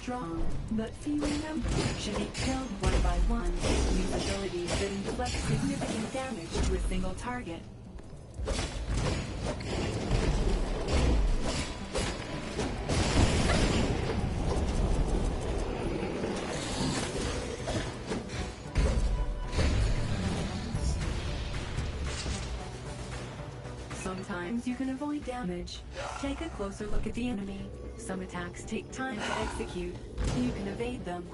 strong, but few in number, should be killed one by one. Use abilities that inflict significant damage to a single target. Sometimes you can avoid damage. Take a closer look at the enemy. Some attacks take time to execute. You can evade them.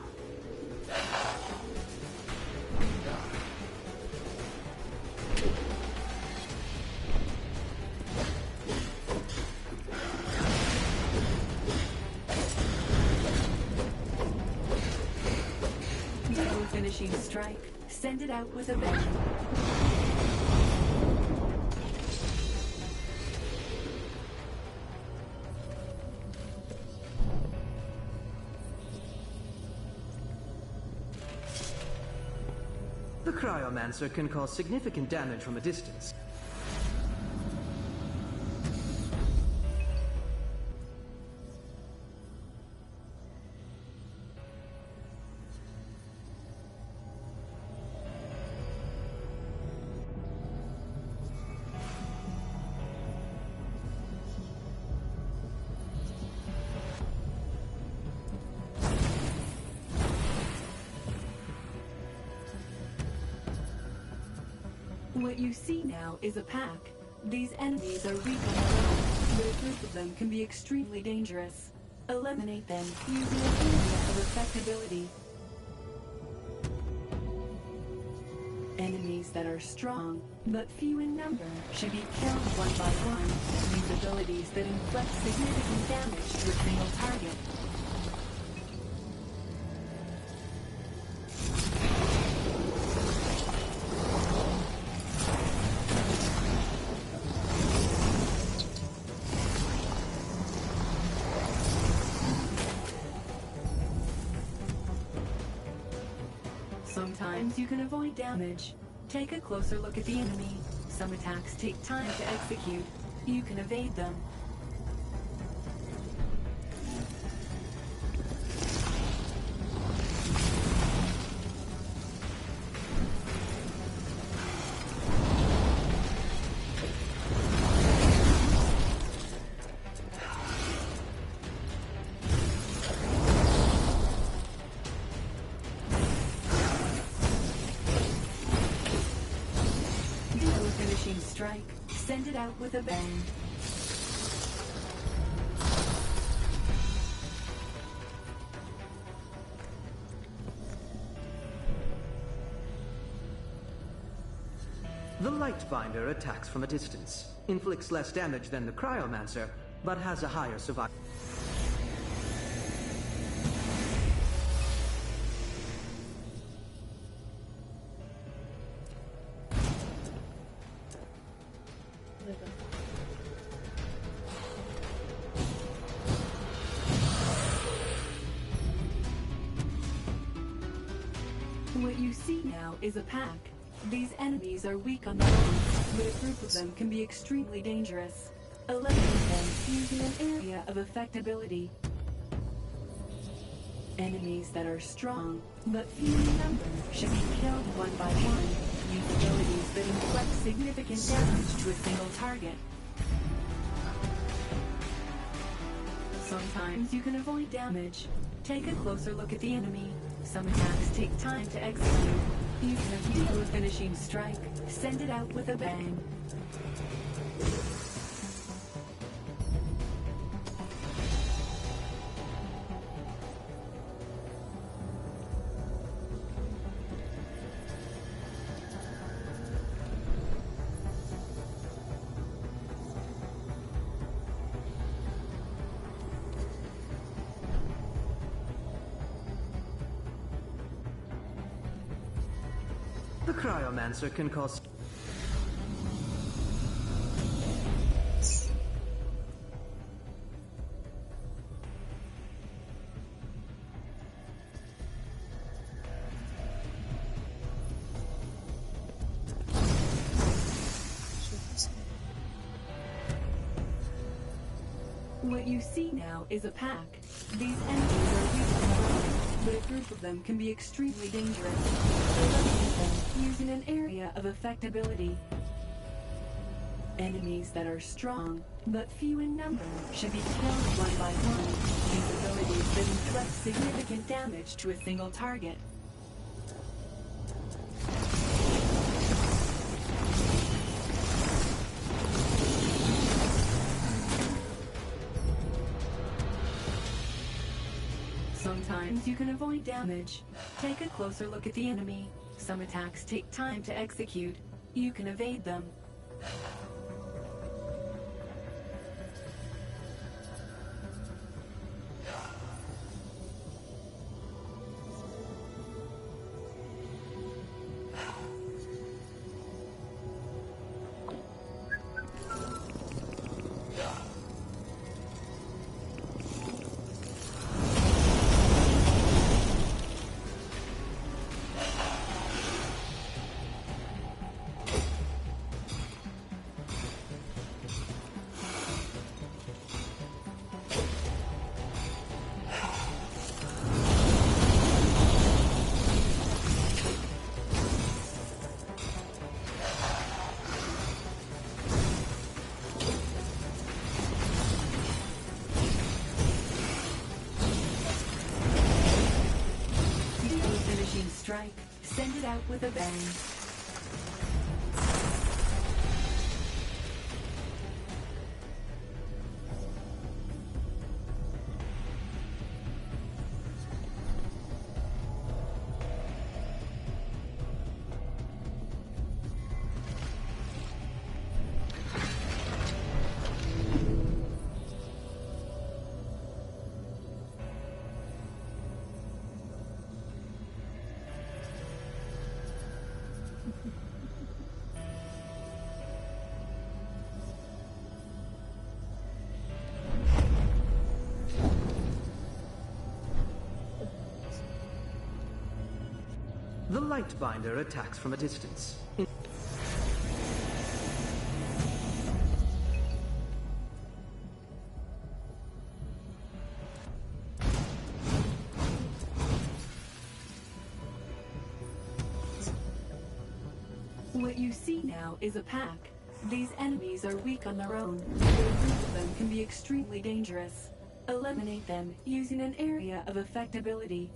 Double finishing strike. Send it out with a bang. The Cryomancer can cause significant damage from a distance. What you see now is a pack. These enemies are weak on their own, but a group of them can be extremely dangerous. Eliminate them using an area of effectability. Enemies that are strong, but few in number, should be killed one by one. Use abilities that inflict significant damage to a single target. Sometimes you can avoid damage. Take a closer look at the enemy. Some attacks take time to execute. You can evade them. Strike. Send it out with a bang. The Lightbinder attacks from a distance, inflicts less damage than the Cryomancer, but has a higher survival. What you see now is a pack. These enemies are weak on their own, but a group of them can be extremely dangerous. Eliminate them using an area of effectability. Enemies that are strong, but few in number, should be killed one by one. Use abilities that inflict significant damage to a single target. Sometimes you can avoid damage. Take a closer look at the enemy. Some attacks take time to execute. You can avoid a finishing strike. Send it out with a bang. The Cryomancer can cause... What you see now is a pack. These enemies are weak. but a group of them can be extremely dangerous. Eliminate them using an area of effectability. Enemies that are strong, but few in number, should be killed one by one. Use abilities that inflict significant damage to a single target. Sometimes you can avoid damage. Take a closer look at the enemy. Some attacks take time to execute. You can evade them. Strike. Send it out with a bang. The Lightbinder attacks from a distance. What you see now is a pack. These enemies are weak on their own, but a group of them can be extremely dangerous. Eliminate them using an area of effectability.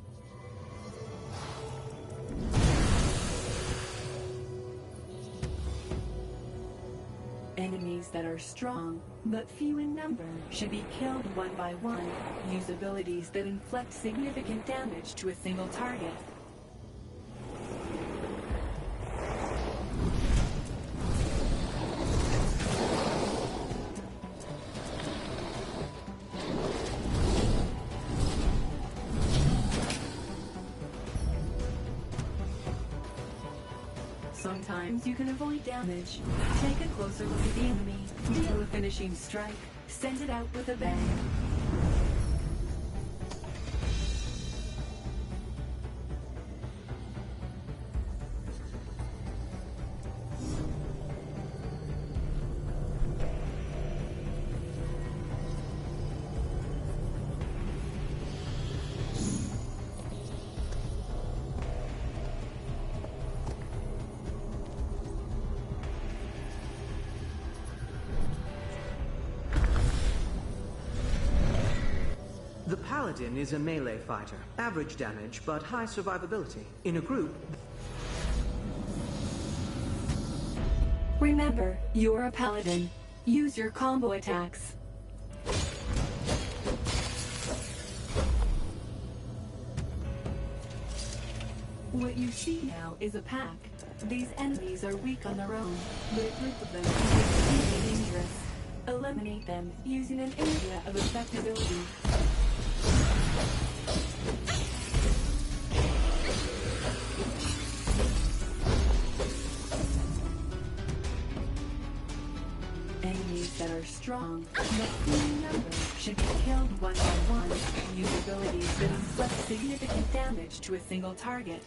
Enemies that are strong, but few in number, should be killed one by one. Use abilities that inflict significant damage to a single target. Sometimes you can avoid damage. Take a closer look at the enemy. Deal a finishing strike. Send it out with a bang. The Paladin is a melee fighter. Average damage, but high survivability. In a group... Remember, you're a Paladin. Use your combo attacks. What you see now is a pack. These enemies are weak on their own, but a group of them can be extremely dangerous. Eliminate them using an area of effectability. Enemies that are strong, but few in number, should be killed one by one. Use abilities that inflict significant damage to a single target.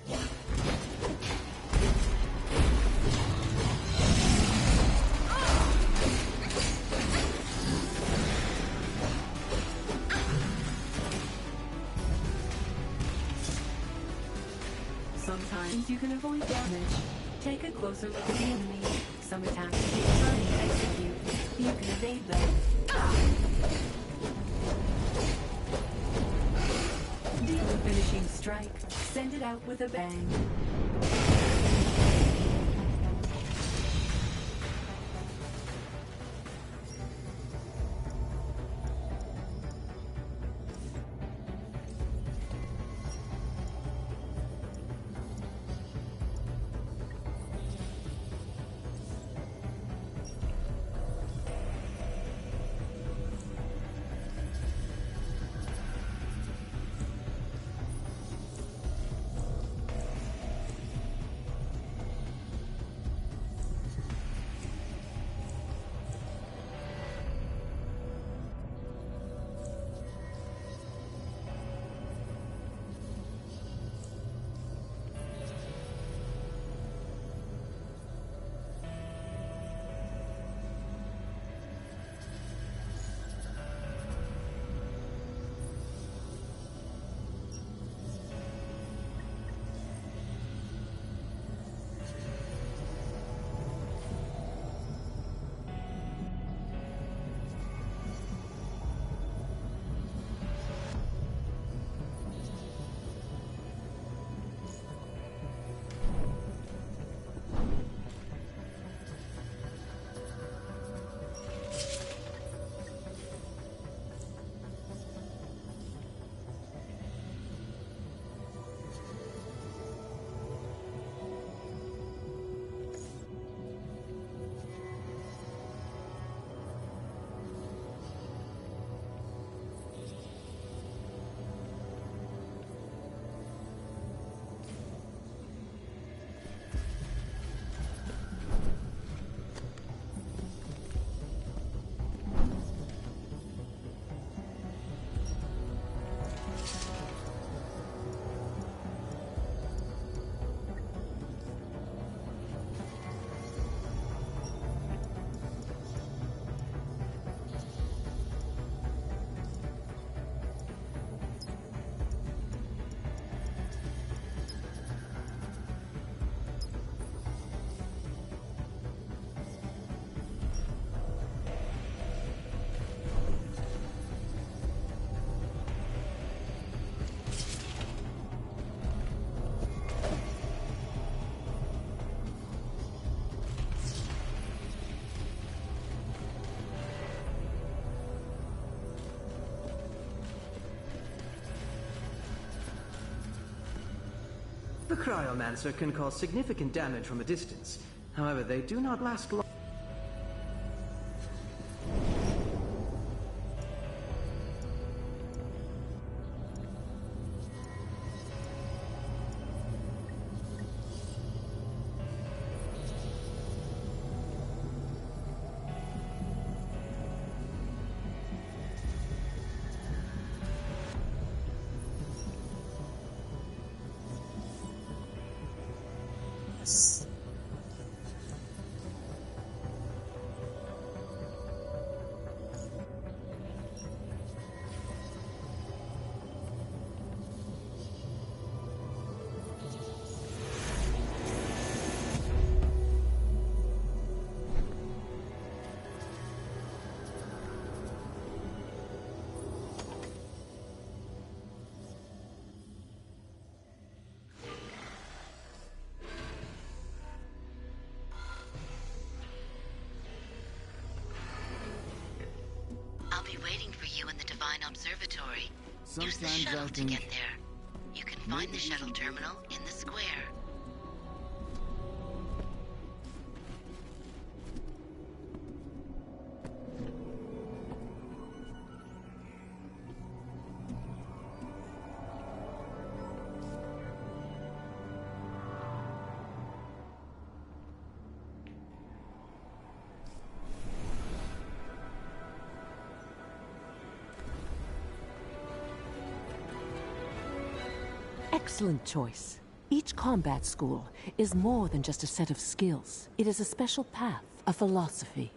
Sometimes you can avoid damage. Take a closer look at the enemy. Some attacks take time to execute. You can evade them. Deal a finishing strike. Send it out with a bang. The Cryomancer can cause significant damage from a distance. However, they do not last long. I'll be waiting for you in the Divine Observatory. Use the Sometimes shuttle I to think- get there. You can find the shuttle terminal in the square. Excellent choice. Each combat school is more than just a set of skills. It is a special path, a philosophy.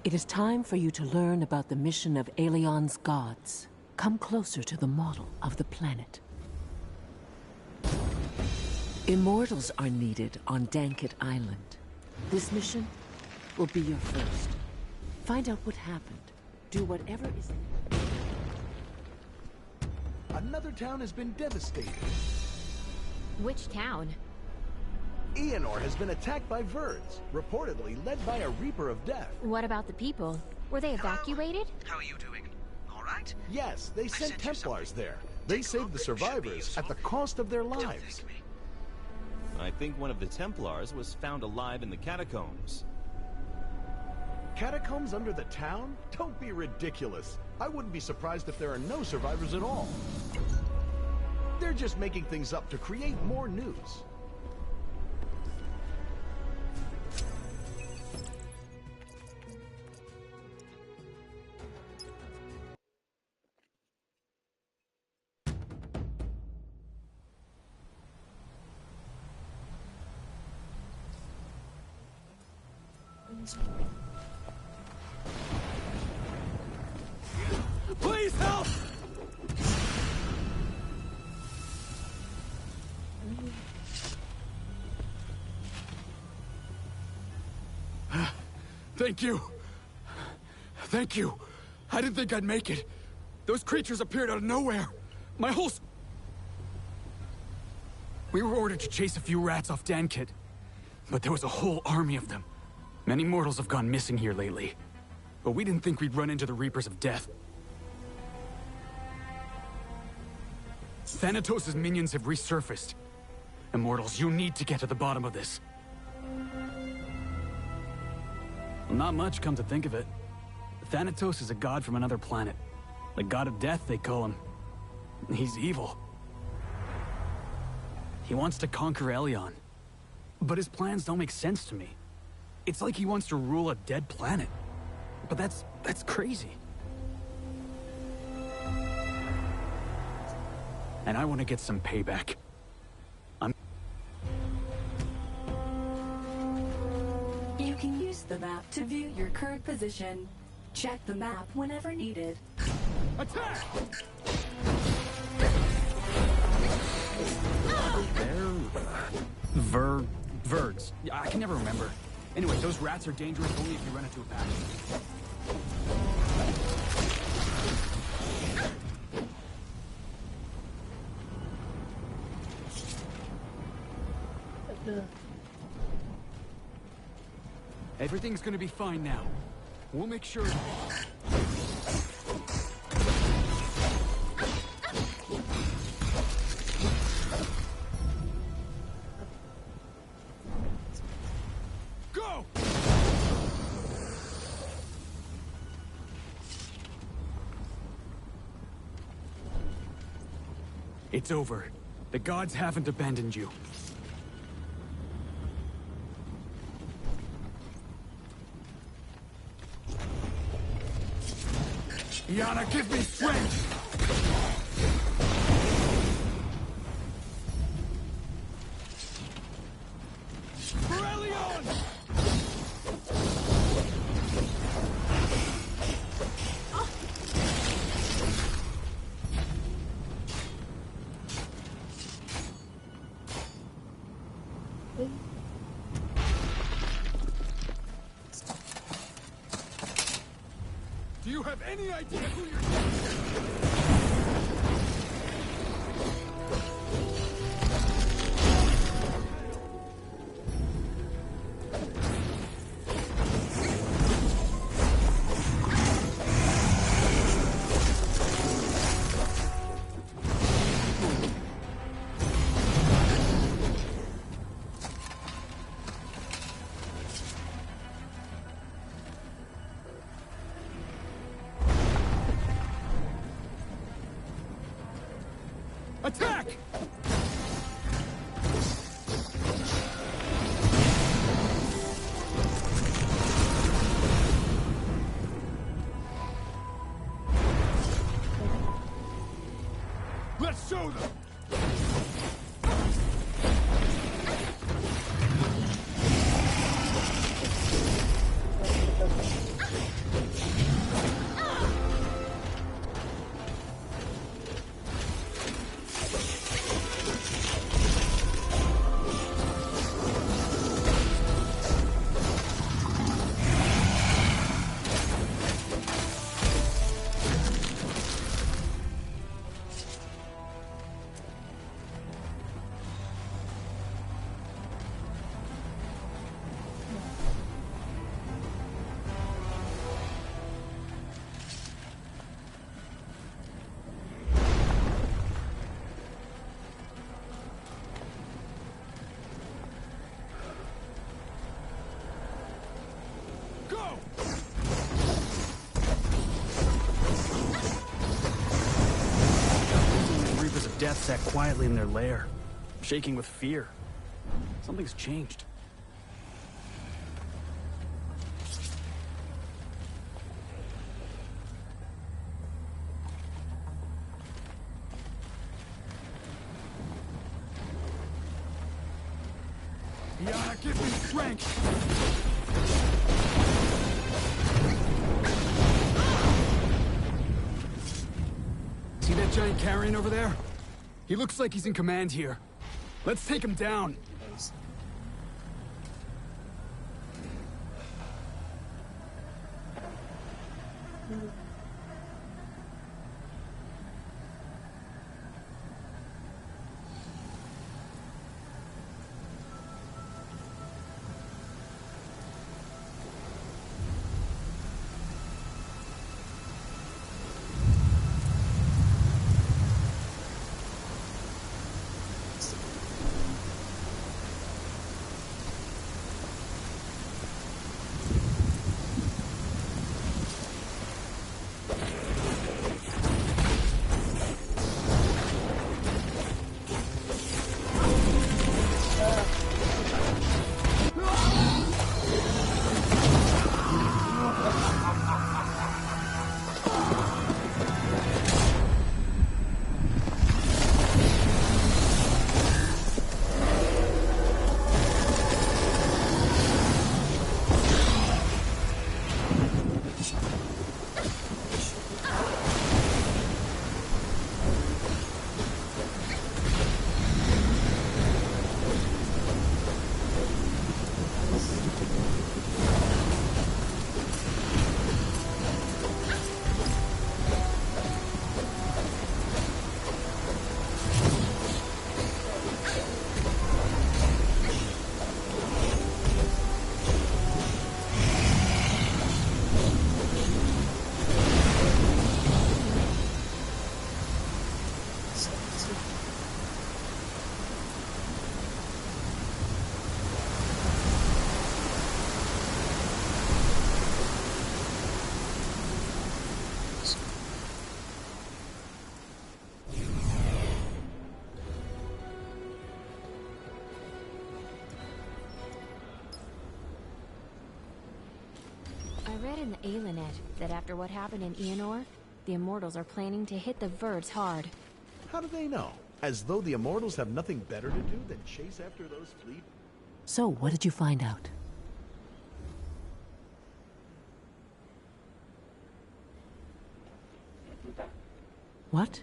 It is time for you to learn about the mission of Aelion's gods. Come closer to the model of the planet. Immortals are needed on Dankit Island. This mission will be your first. Find out what happened. Do whatever is... Another town has been devastated. Which town? Eonor has been attacked by Verds, reportedly led by a Reaper of Death. What about the people? Were they evacuated? How are you doing? All right? Yes, they sent sent you Templars something. there. They Take a saved look. the It should be survivors useful. at the cost of their Don't lives. thank me. I think one of the Templars was found alive in the catacombs. Catacombs under the town? Don't be ridiculous. I wouldn't be surprised if there are no survivors at all. They're just making things up to create more news. Please help! Thank you. Thank you. I didn't think I'd make it. Those creatures appeared out of nowhere. My whole... We were ordered to chase a few rats off Dankit, but there was a whole army of them. Many mortals have gone missing here lately, but we didn't think we'd run into the Reapers of Death. Thanatos' minions have resurfaced. Immortals, you need to get to the bottom of this. Well, not much, come to think of it. Thanatos is a god from another planet. The god of death, they call him. He's evil. He wants to conquer Elion. But his plans don't make sense to me. It's like he wants to rule a dead planet. But that's crazy. And I want to get some payback. You can use the map to view your current position. Check the map whenever needed. Attack! Verds. I can never remember. Anyway, those rats are dangerous only if you run into a pack. Everything's gonna be fine now. We'll make sure... Go! It's over. The gods haven't abandoned you. Yana, give me strength! Aurelion! Do you have any idea who you're... Attack! Let's show them! sat quietly in their lair, shaking with fear. Something's changed. Yeah, give me strength! See that giant carrion over there? He looks like he's in command here. Let's take him down. I read in the Alinet that after what happened in Eonor, the Immortals are planning to hit the Verds hard. How do they know? As though the Immortals have nothing better to do than chase after those fleet... So, what did you find out? What?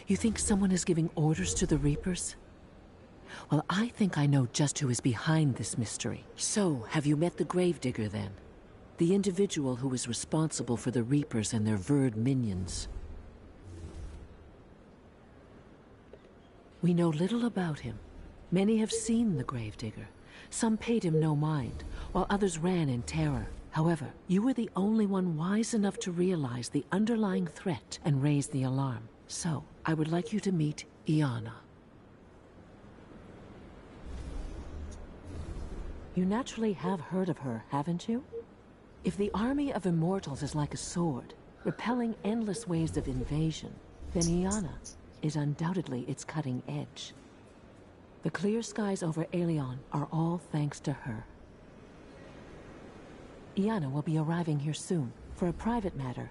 You think someone is giving orders to the Reapers? Well, I think I know just who is behind this mystery. So, have you met the Gravedigger then? The individual who is responsible for the Reapers and their Verd minions. We know little about him. Many have seen the Gravedigger. Some paid him no mind, while others ran in terror. However, you were the only one wise enough to realize the underlying threat and raise the alarm. So, I would like you to meet Iana. You naturally have heard of her, haven't you? If the army of Immortals is like a sword, repelling endless waves of invasion, then Iana is undoubtedly its cutting edge. The clear skies over Aelion are all thanks to her. Iana will be arriving here soon, for a private matter.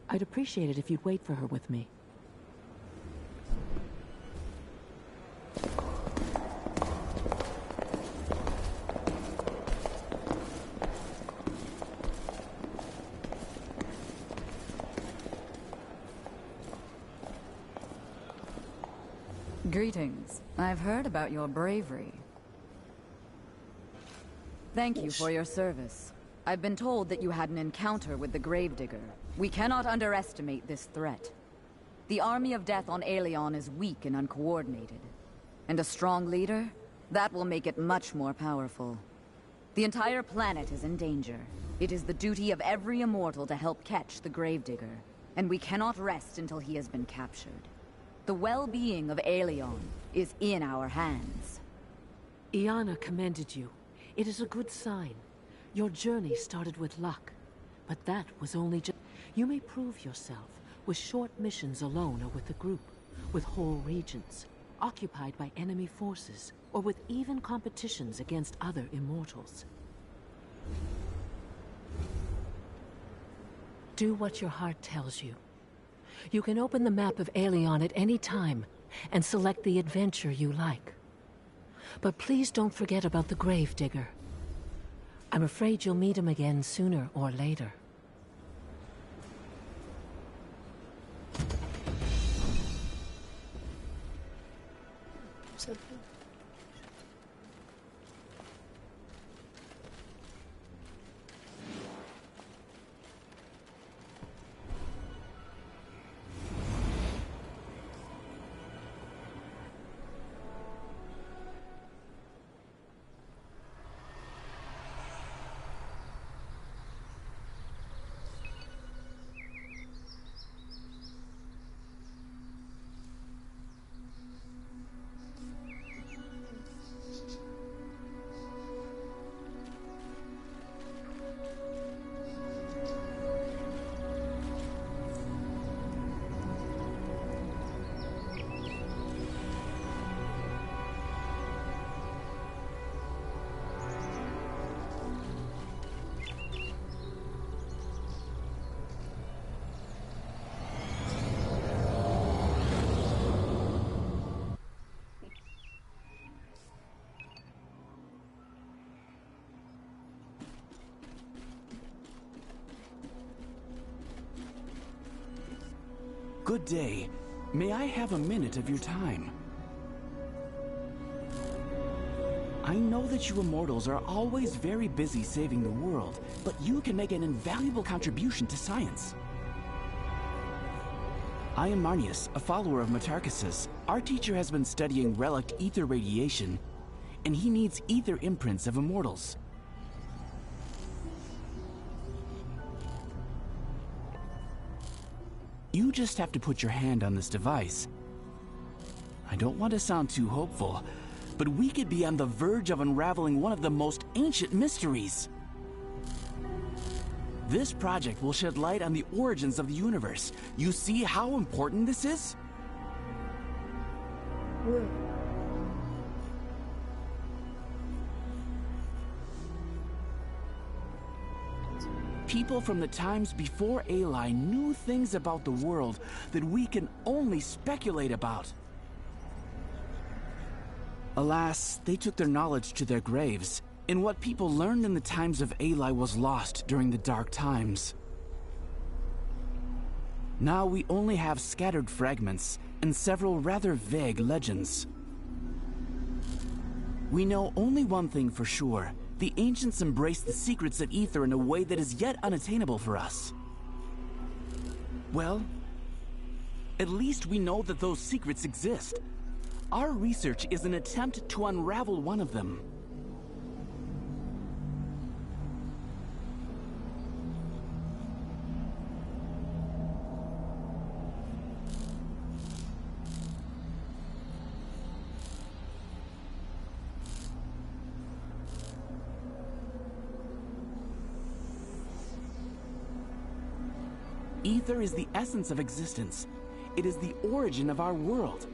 I'd appreciate it if you'd wait for her with me. Greetings. I've heard about your bravery. Thank you for your service. I've been told that you had an encounter with the Gravedigger. We cannot underestimate this threat. The army of death on Aelion is weak and uncoordinated. And a strong leader? That will make it much more powerful. The entire planet is in danger. It is the duty of every immortal to help catch the Gravedigger. And we cannot rest until he has been captured. The well-being of Aelion is in our hands. Iana commended you. It is a good sign. Your journey started with luck. But that was only just... You may prove yourself with short missions alone or with a group. with whole regions occupied by enemy forces, or with even competitions against other immortals. Do what your heart tells you. You can open the map of Aelion at any time and select the adventure you like. But please don't forget about the Gravedigger. I'm afraid you'll meet him again sooner or later. Good day. May I have a minute of your time? I know that you immortals are always very busy saving the world, but you can make an invaluable contribution to science. I am Marnius, a follower of Matarchus's. Our teacher has been studying relic ether radiation, and he needs ether imprints of immortals. You just have to put your hand on this device. I don't want to sound too hopeful, but we could be on the verge of unraveling one of the most ancient mysteries. This project will shed light on the origins of the universe. You see how important this is? People from the times before Aeli knew things about the world that we can only speculate about. Alas, they took their knowledge to their graves, and what people learned in the times of Aeli was lost during the Dark Times. Now we only have scattered fragments and several rather vague legends. We know only one thing for sure. The ancients embraced the secrets of ether in a way that is yet unattainable for us. Well, at least we know that those secrets exist. Our research is an attempt to unravel one of them. Ether is the essence of existence. It is the origin of our world.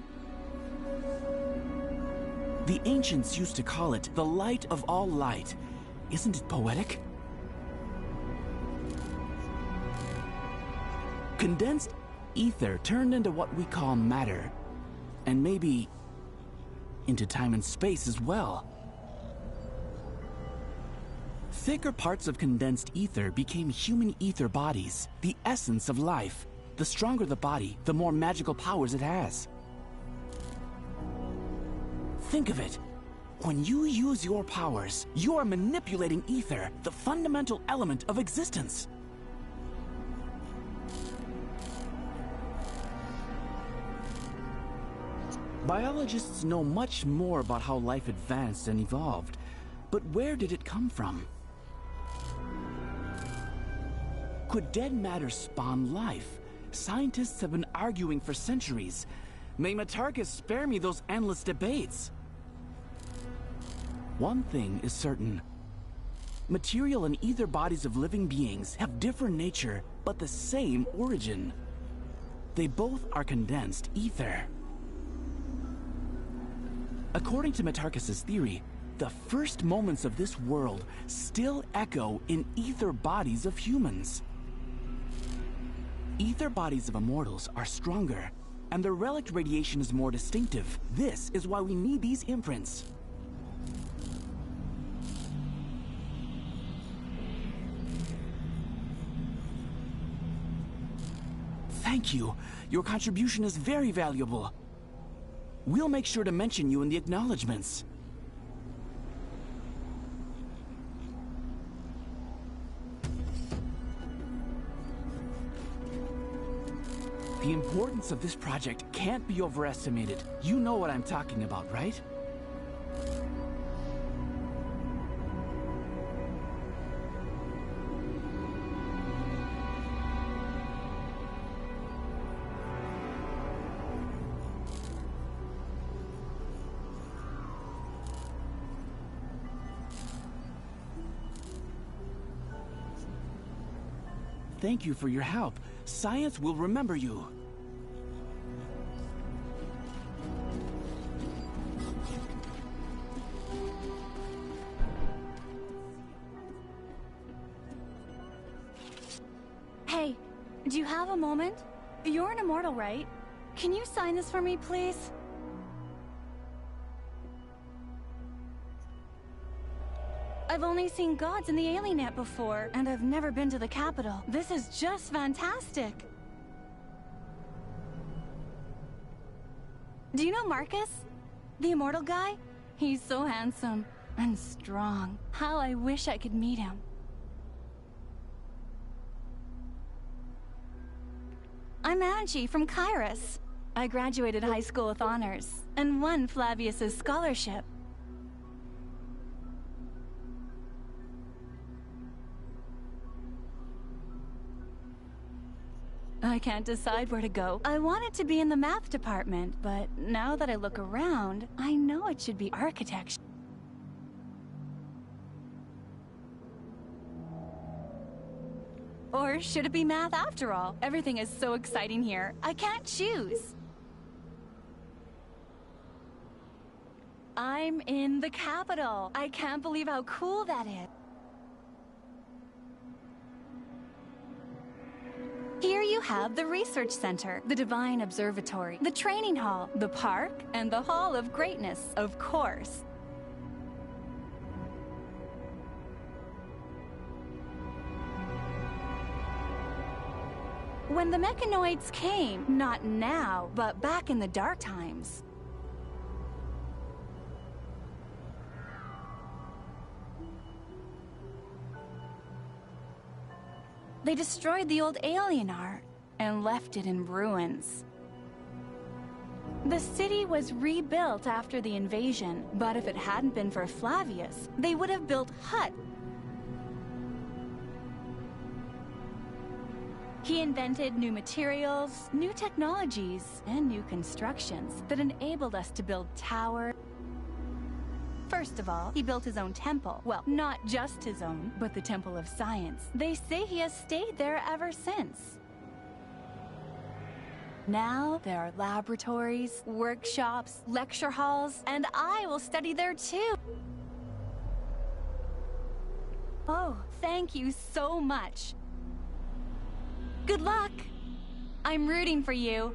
The ancients used to call it the light of all light. Isn't it poetic? Condensed ether turned into what we call matter, and maybe into time and space as well. Thicker parts of condensed ether became human ether bodies, the essence of life. The stronger the body, the more magical powers it has. Think of it. When you use your powers, you are manipulating ether, the fundamental element of existence. Biologists know much more about how life advanced and evolved, but where did it come from? Could dead matter spawn life? Scientists have been arguing for centuries. May Matarchus spare me those endless debates. One thing is certain. Material and ether bodies of living beings have different nature, but the same origin. They both are condensed ether. According to Metarchus's theory, the first moments of this world still echo in ether bodies of humans. Ether bodies of immortals are stronger, and their relic radiation is more distinctive. This is why we need these imprints. Thank you. Your contribution is very valuable. We'll make sure to mention you in the acknowledgements. The importance of this project can't be overestimated. You know what I'm talking about, right? Thank you for your help. Science will remember you. Hey, do you have a moment? You're an immortal, right? Can you sign this for me, please? I've only seen gods in the Alienet before, and I've never been to the capital. This is just fantastic. Do you know Marcus? The immortal guy? He's so handsome and strong. How I wish I could meet him. I'm Angie from Kairos. I graduated high school with honors and won Flavius's scholarship. I can't decide where to go. I wanted to be in the math department, but now that I look around, I know it should be architecture. Or should it be math after all? Everything is so exciting here. I can't choose. I'm in the capital. I can't believe how cool that is. Here you have the Research Center, the Divine Observatory, the Training Hall, the Park, and the Hall of Greatness, of course. When the mechanoids came, not now, but back in the dark times, they destroyed the old Alienar and left it in ruins. The city was rebuilt after the invasion, but if it hadn't been for Flavius, they would have built Hut. He invented new materials, new technologies, and new constructions that enabled us to build towers. First of all, he built his own temple. Well, not just his own, but the Temple of Science. They say he has stayed there ever since. Now, there are laboratories, workshops, lecture halls, and I will study there too. Oh, thank you so much. Good luck! I'm rooting for you.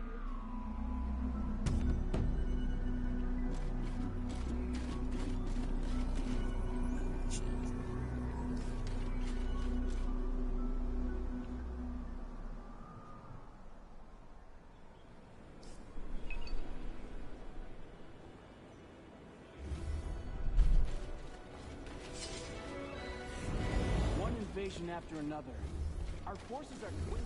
One invasion after another. Our forces are dwindling.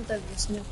так объясню.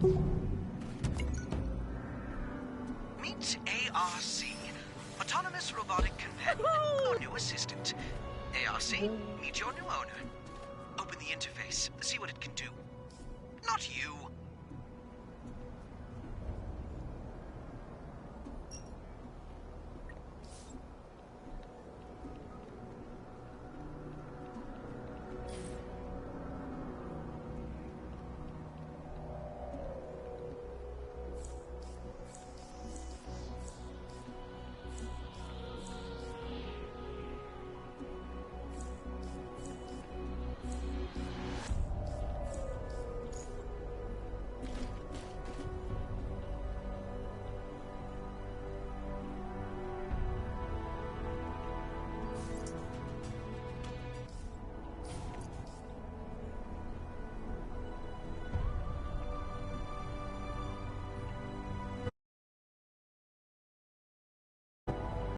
Meet ARC, Autonomous Robotic Companion, your new assistant. ARC, meet your new owner. Open the interface, see what it can do. Not you,